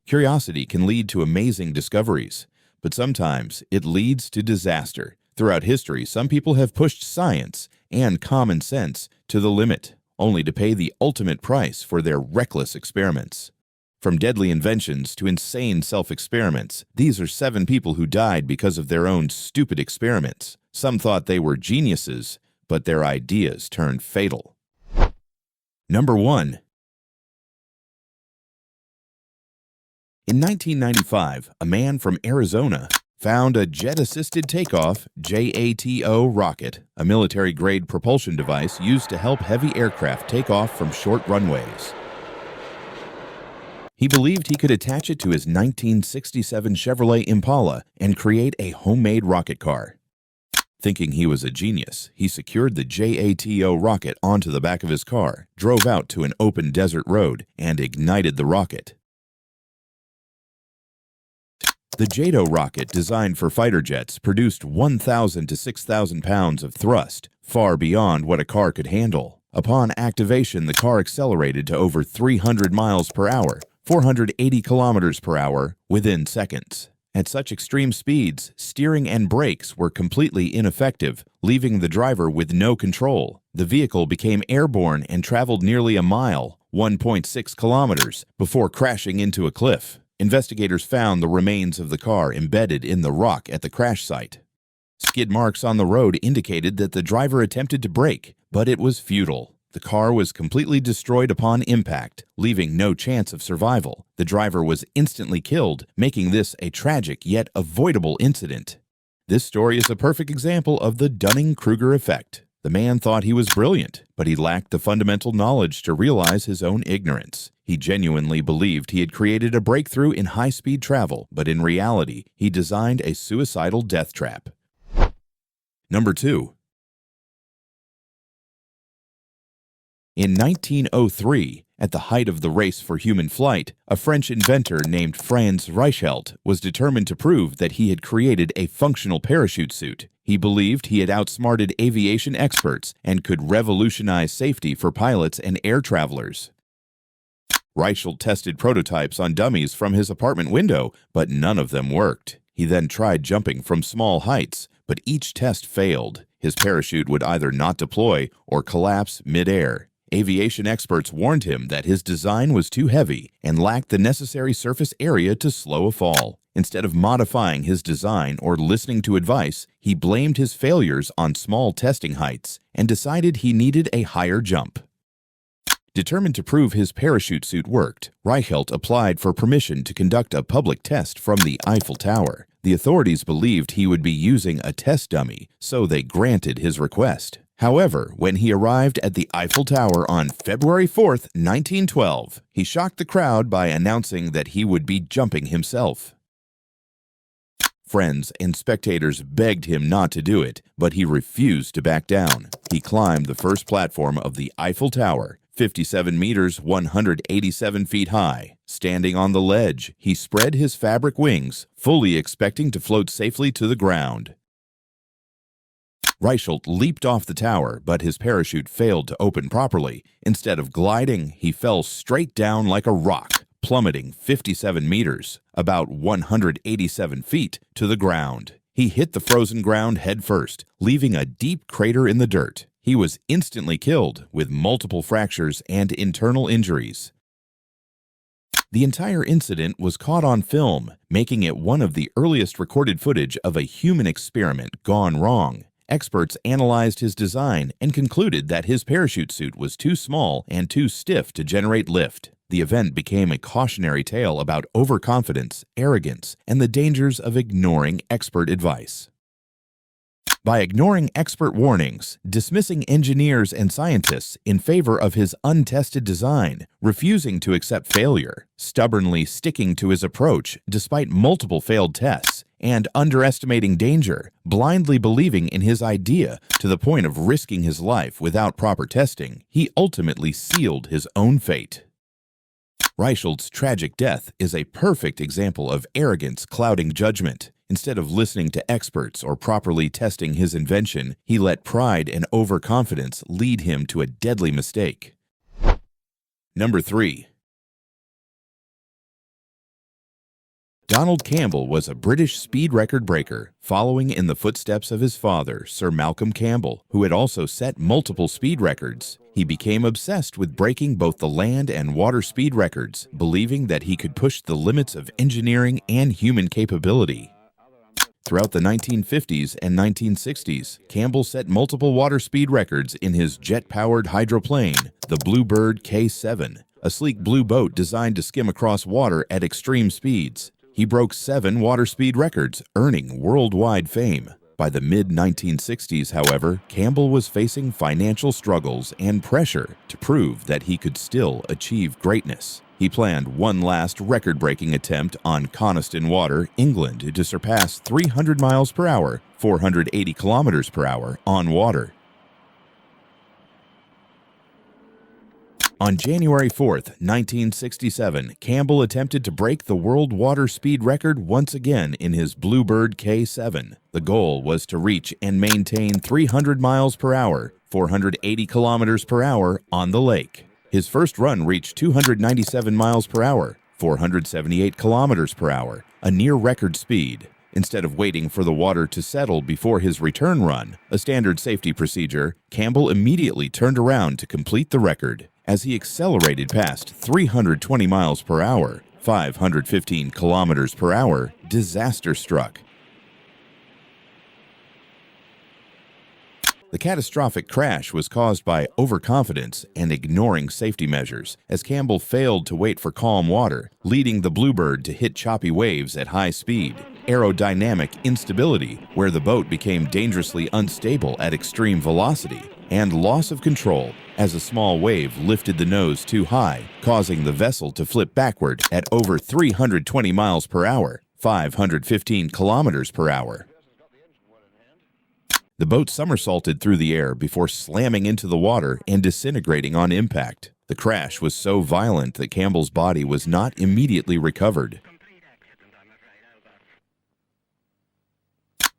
Curiosity can lead to amazing discoveries, but sometimes it leads to disaster. Throughout history, some people have pushed science and common sense to the limit, only to pay the ultimate price for their reckless experiments. From deadly inventions to insane self-experiments, these are 7 people who died because of their own stupid experiments. Some thought they were geniuses, but their ideas turned fatal. Number 1. In 1995, a man from Arizona found a jet-assisted takeoff (JATO) rocket, a military-grade propulsion device used to help heavy aircraft take off from short runways. He believed he could attach it to his 1967 Chevrolet Impala and create a homemade rocket car. Thinking he was a genius, he secured the JATO rocket onto the back of his car, drove out to an open desert road, and ignited the rocket. The JATO rocket, designed for fighter jets, produced 1,000 to 6,000 pounds of thrust, far beyond what a car could handle. Upon activation, the car accelerated to over 300 miles per hour, 480 kilometers per hour, within seconds. At such extreme speeds, steering and brakes were completely ineffective, leaving the driver with no control. The vehicle became airborne and traveled nearly a mile, 1.6 kilometers, before crashing into a cliff. Investigators found the remains of the car embedded in the rock at the crash site. Skid marks on the road indicated that the driver attempted to brake, but it was futile. The car was completely destroyed upon impact, leaving no chance of survival. The driver was instantly killed, making this a tragic yet avoidable incident. This story is a perfect example of the Dunning-Kruger effect. The man thought he was brilliant, but he lacked the fundamental knowledge to realize his own ignorance. He genuinely believed he had created a breakthrough in high-speed travel, but in reality, he designed a suicidal death trap. Number 2. In 1903, at the height of the race for human flight, a French inventor named Franz Reichelt was determined to prove that he had created a functional parachute suit. He believed he had outsmarted aviation experts and could revolutionize safety for pilots and air travelers. Reichelt tested prototypes on dummies from his apartment window, but none of them worked. He then tried jumping from small heights, but each test failed. His parachute would either not deploy or collapse mid-air. Aviation experts warned him that his design was too heavy and lacked the necessary surface area to slow a fall. Instead of modifying his design or listening to advice, he blamed his failures on small testing heights and decided he needed a higher jump. Determined to prove his parachute suit worked, Reichelt applied for permission to conduct a public test from the Eiffel Tower. The authorities believed he would be using a test dummy, so they granted his request. However, when he arrived at the Eiffel Tower on February 4, 1912, he shocked the crowd by announcing that he would be jumping himself. Friends and spectators begged him not to do it, but he refused to back down. He climbed the first platform of the Eiffel Tower, 57 meters, 187 feet high. Standing on the ledge, he spread his fabric wings, fully expecting to float safely to the ground. Reichelt leaped off the tower, but his parachute failed to open properly. Instead of gliding, he fell straight down like a rock, plummeting 57 meters, about 187 feet, to the ground. He hit the frozen ground headfirst, leaving a deep crater in the dirt. He was instantly killed, with multiple fractures and internal injuries. The entire incident was caught on film, making it one of the earliest recorded footage of a human experiment gone wrong. Experts analyzed his design and concluded that his parachute suit was too small and too stiff to generate lift. The event became a cautionary tale about overconfidence, arrogance, and the dangers of ignoring expert advice. By ignoring expert warnings, dismissing engineers and scientists in favor of his untested design, refusing to accept failure, stubbornly sticking to his approach despite multiple failed tests, and underestimating danger, blindly believing in his idea to the point of risking his life without proper testing, he ultimately sealed his own fate. Reichelt's tragic death is a perfect example of arrogance clouding judgment. Instead of listening to experts or properly testing his invention, he let pride and overconfidence lead him to a deadly mistake. Number 3. Donald Campbell was a British speed record breaker, following in the footsteps of his father, Sir Malcolm Campbell, who had also set multiple speed records. He became obsessed with breaking both the land and water speed records, believing that he could push the limits of engineering and human capability. Throughout the 1950s and 1960s, Campbell set multiple water speed records in his jet-powered hydroplane, the Bluebird K-7, a sleek blue boat designed to skim across water at extreme speeds. He broke 7 water speed records, earning worldwide fame. By the mid-1960s, however, Campbell was facing financial struggles and pressure to prove that he could still achieve greatness. He planned one last record-breaking attempt on Coniston Water, England, to surpass 300 miles per hour, 480 kilometers per hour, on water. On January 4, 1967, Campbell attempted to break the world water speed record once again in his Bluebird K-7. The goal was to reach and maintain 300 miles per hour, 480 kilometers per hour, on the lake. His first run reached 297 miles per hour, 478 kilometers per hour, a near-record speed. Instead of waiting for the water to settle before his return run, a standard safety procedure, Campbell immediately turned around to complete the record. As he accelerated past 320 miles per hour, 515 kilometers per hour, disaster struck. The catastrophic crash was caused by overconfidence and ignoring safety measures, as Campbell failed to wait for calm water, leading the Bluebird to hit choppy waves at high speed. Aerodynamic instability, where the boat became dangerously unstable at extreme velocity, and loss of control, as a small wave lifted the nose too high, causing the vessel to flip backward at over 320 miles per hour, 515 kilometers per hour. The boat somersaulted through the air before slamming into the water and disintegrating on impact. The crash was so violent that Campbell's body was not immediately recovered.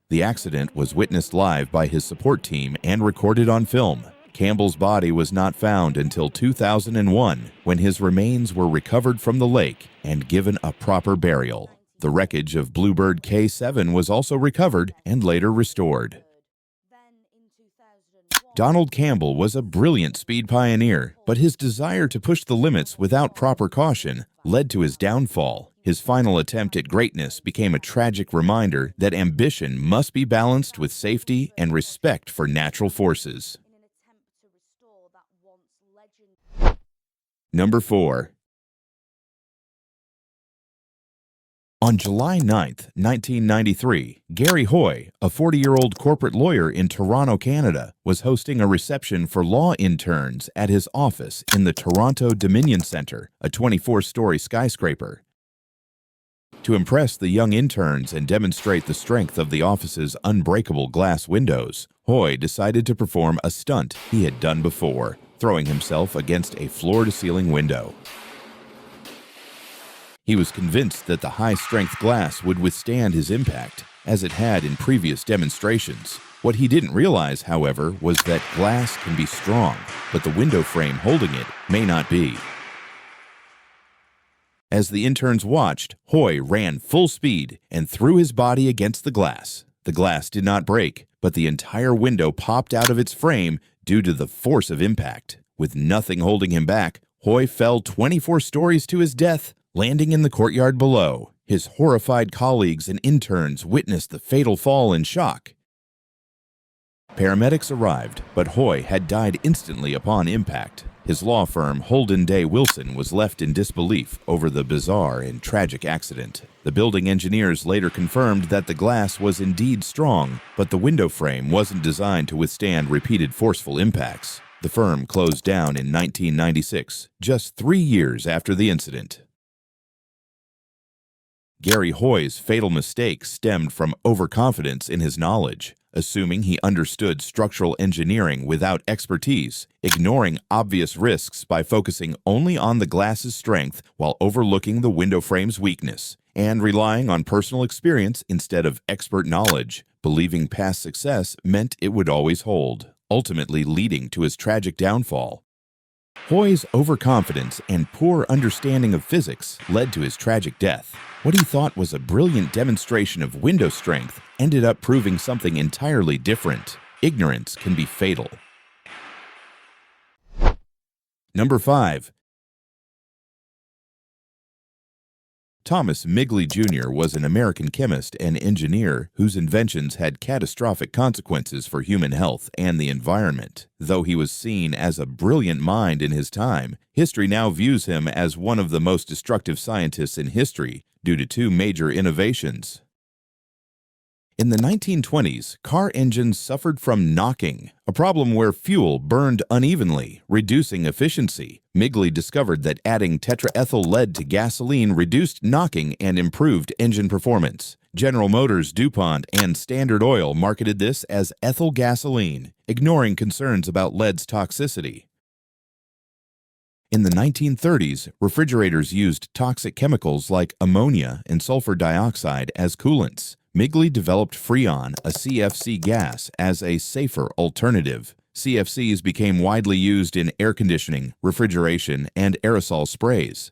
The accident was witnessed live by his support team and recorded on film. Campbell's body was not found until 2001, when his remains were recovered from the lake and given a proper burial. The wreckage of Bluebird K-7 was also recovered and later restored. Donald Campbell was a brilliant speed pioneer, but his desire to push the limits without proper caution led to his downfall. His final attempt at greatness became a tragic reminder that ambition must be balanced with safety and respect for natural forces. Number 4. On July 9, 1993, Gary Hoy, a 40-year-old corporate lawyer in Toronto, Canada, was hosting a reception for law interns at his office in the Toronto Dominion Centre, a 24-story skyscraper. To impress the young interns and demonstrate the strength of the office's unbreakable glass windows, Hoy decided to perform a stunt he had done before, throwing himself against a floor-to-ceiling window. He was convinced that the high-strength glass would withstand his impact, as it had in previous demonstrations. What he didn't realize, however, was that glass can be strong, but the window frame holding it may not be. As the interns watched, Hoy ran full speed and threw his body against the glass. The glass did not break, but the entire window popped out of its frame due to the force of impact. With nothing holding him back, Hoy fell 24 stories to his death, landing in the courtyard below. His horrified colleagues and interns witnessed the fatal fall in shock. Paramedics arrived, but Hoy had died instantly upon impact. His law firm, Holden Day Wilson, was left in disbelief over the bizarre and tragic accident. The building engineers later confirmed that the glass was indeed strong, but the window frame wasn't designed to withstand repeated forceful impacts. The firm closed down in 1996, just 3 years after the incident. Gary Hoy's fatal mistake stemmed from overconfidence in his knowledge, assuming he understood structural engineering without expertise, ignoring obvious risks by focusing only on the glass's strength while overlooking the window frame's weakness, and relying on personal experience instead of expert knowledge, believing past success meant it would always hold, ultimately leading to his tragic downfall. Hoy's overconfidence and poor understanding of physics led to his tragic death. What he thought was a brilliant demonstration of window strength ended up proving something entirely different. Ignorance can be fatal. Number 5. Thomas Migley Jr. was an American chemist and engineer whose inventions had catastrophic consequences for human health and the environment. Though he was seen as a brilliant mind in his time, history now views him as one of the most destructive scientists in history due to two major innovations. In the 1920s, car engines suffered from knocking, a problem where fuel burned unevenly, reducing efficiency. Migley discovered that adding tetraethyl lead to gasoline reduced knocking and improved engine performance. General Motors, DuPont, and Standard Oil marketed this as ethyl gasoline, ignoring concerns about lead's toxicity. In the 1930s, refrigerators used toxic chemicals like ammonia and sulfur dioxide as coolants. Migley developed Freon, a CFC gas, as a safer alternative. CFCs became widely used in air conditioning, refrigeration, and aerosol sprays.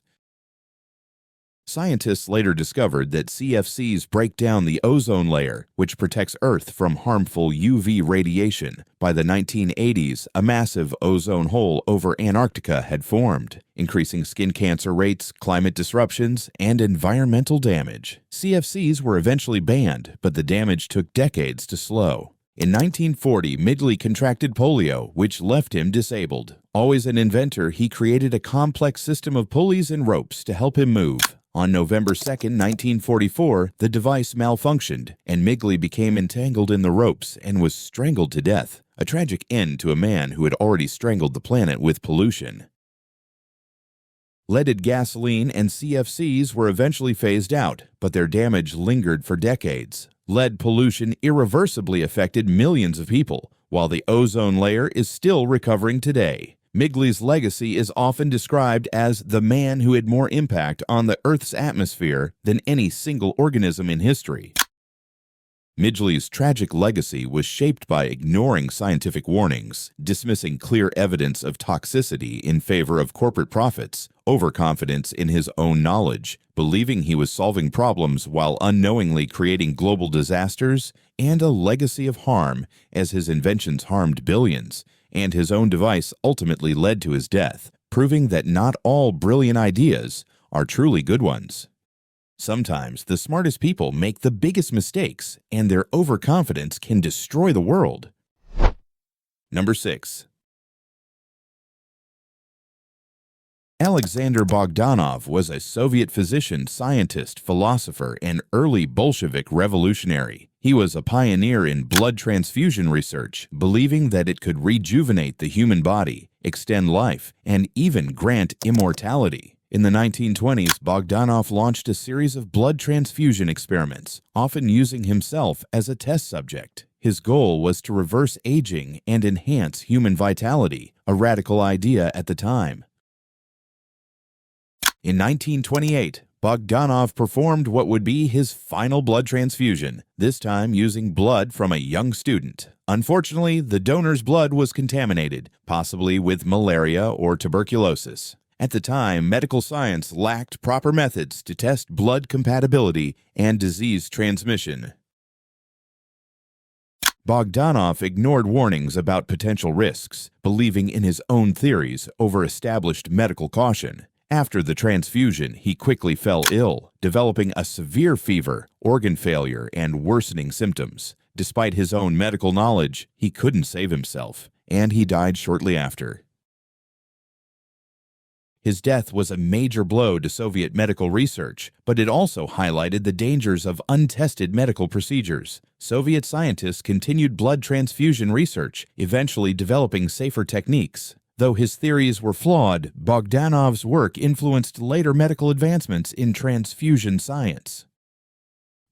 Scientists later discovered that CFCs break down the ozone layer, which protects Earth from harmful UV radiation. By the 1980s, a massive ozone hole over Antarctica had formed, increasing skin cancer rates, climate disruptions, and environmental damage. CFCs were eventually banned, but the damage took decades to slow. In 1940, Migley contracted polio, which left him disabled. Always an inventor, he created a complex system of pulleys and ropes to help him move. On November 2, 1944, the device malfunctioned, and Migley became entangled in the ropes and was strangled to death, a tragic end to a man who had already strangled the planet with pollution. Leaded gasoline and CFCs were eventually phased out, but their damage lingered for decades. Lead pollution irreversibly affected millions of people, while the ozone layer is still recovering today. Migley's legacy is often described as the man who had more impact on the Earth's atmosphere than any single organism in history. Migley's tragic legacy was shaped by ignoring scientific warnings, dismissing clear evidence of toxicity in favor of corporate profits, overconfidence in his own knowledge, believing he was solving problems while unknowingly creating global disasters, and a legacy of harm as his inventions harmed billions, and his own device ultimately led to his death, proving that not all brilliant ideas are truly good ones. Sometimes the smartest people make the biggest mistakes, and their overconfidence can destroy the world. Number 6. Alexander Bogdanov was a Soviet physician, scientist, philosopher, and early Bolshevik revolutionary. He was a pioneer in blood transfusion research, believing that it could rejuvenate the human body, extend life, and even grant immortality. In the 1920s, Bogdanov launched a series of blood transfusion experiments, often using himself as a test subject. His goal was to reverse aging and enhance human vitality, a radical idea at the time. In 1928, Bogdanov performed what would be his final blood transfusion, this time using blood from a young student. Unfortunately, the donor's blood was contaminated, possibly with malaria or tuberculosis. At the time, medical science lacked proper methods to test blood compatibility and disease transmission. Bogdanov ignored warnings about potential risks, believing in his own theories over established medical caution. After the transfusion, he quickly fell ill, developing a severe fever, organ failure, and worsening symptoms. Despite his own medical knowledge, he couldn't save himself, and he died shortly after. His death was a major blow to Soviet medical research, but it also highlighted the dangers of untested medical procedures. Soviet scientists continued blood transfusion research, eventually developing safer techniques. Though his theories were flawed, Bogdanov's work influenced later medical advancements in transfusion science.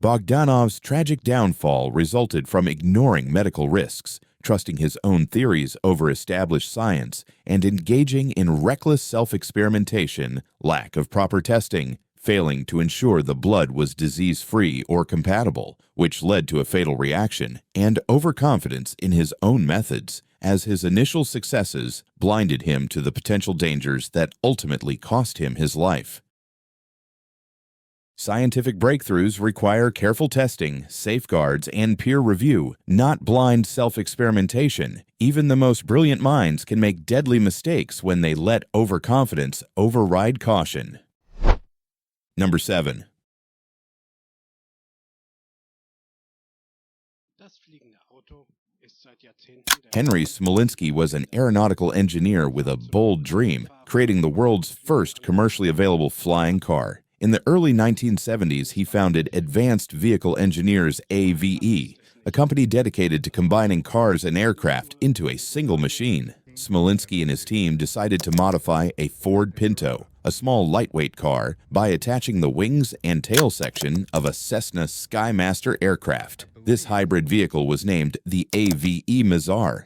Bogdanov's tragic downfall resulted from ignoring medical risks, trusting his own theories over established science, and engaging in reckless self-experimentation, lack of proper testing, failing to ensure the blood was disease-free or compatible, which led to a fatal reaction, and overconfidence in his own methods, as his initial successes blinded him to the potential dangers that ultimately cost him his life. Scientific breakthroughs require careful testing, safeguards, and peer review, not blind self-experimentation. Even the most brilliant minds can make deadly mistakes when they let overconfidence override caution. Number 7. Henry Smolinski was an aeronautical engineer with a bold dream, creating the world's first commercially available flying car. In the early 1970s, he founded Advanced Vehicle Engineers AVE, a company dedicated to combining cars and aircraft into a single machine. Smolinski and his team decided to modify a Ford Pinto, a small lightweight car, by attaching the wings and tail section of a Cessna Skymaster aircraft. This hybrid vehicle was named the AVE Mizar.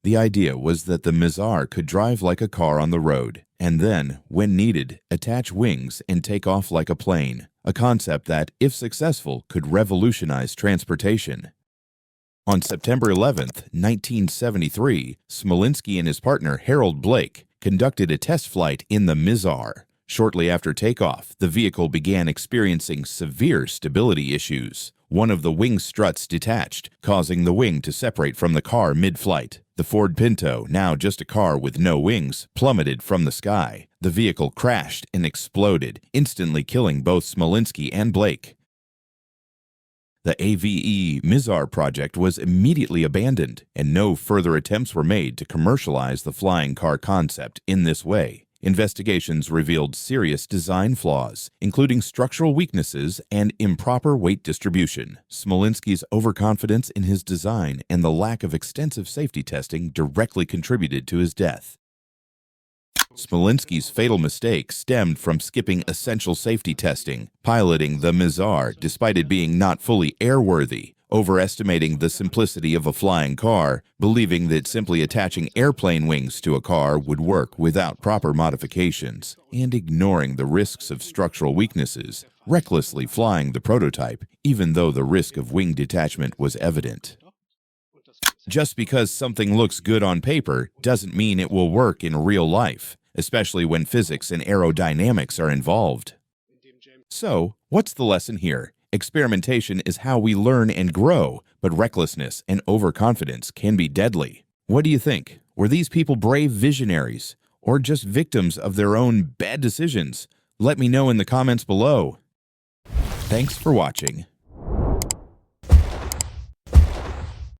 The idea was that the Mizar could drive like a car on the road, and then, when needed, attach wings and take off like a plane, a concept that, if successful, could revolutionize transportation. On September 11, 1973, Smolinski and his partner Harold Blake conducted a test flight in the Mizar. Shortly after takeoff, the vehicle began experiencing severe stability issues. One of the wing struts detached, causing the wing to separate from the car mid-flight. The Ford Pinto, now just a car with no wings, plummeted from the sky. The vehicle crashed and exploded, instantly killing both Smolinski and Blake. The AVE Mizar project was immediately abandoned, and no further attempts were made to commercialize the flying car concept in this way. Investigations revealed serious design flaws, including structural weaknesses and improper weight distribution. Smolinski's overconfidence in his design and the lack of extensive safety testing directly contributed to his death. Smolinski's fatal mistake stemmed from skipping essential safety testing, piloting the Mizar despite it being not fully airworthy, overestimating the simplicity of a flying car, believing that simply attaching airplane wings to a car would work without proper modifications, and ignoring the risks of structural weaknesses, recklessly flying the prototype, even though the risk of wing detachment was evident. Just because something looks good on paper doesn't mean it will work in real life, especially when physics and aerodynamics are involved. So, what's the lesson here? Experimentation is how we learn and grow, but recklessness and overconfidence can be deadly. What do you think? Were these people brave visionaries, or just victims of their own bad decisions? Let me know in the comments below. Thanks for watching.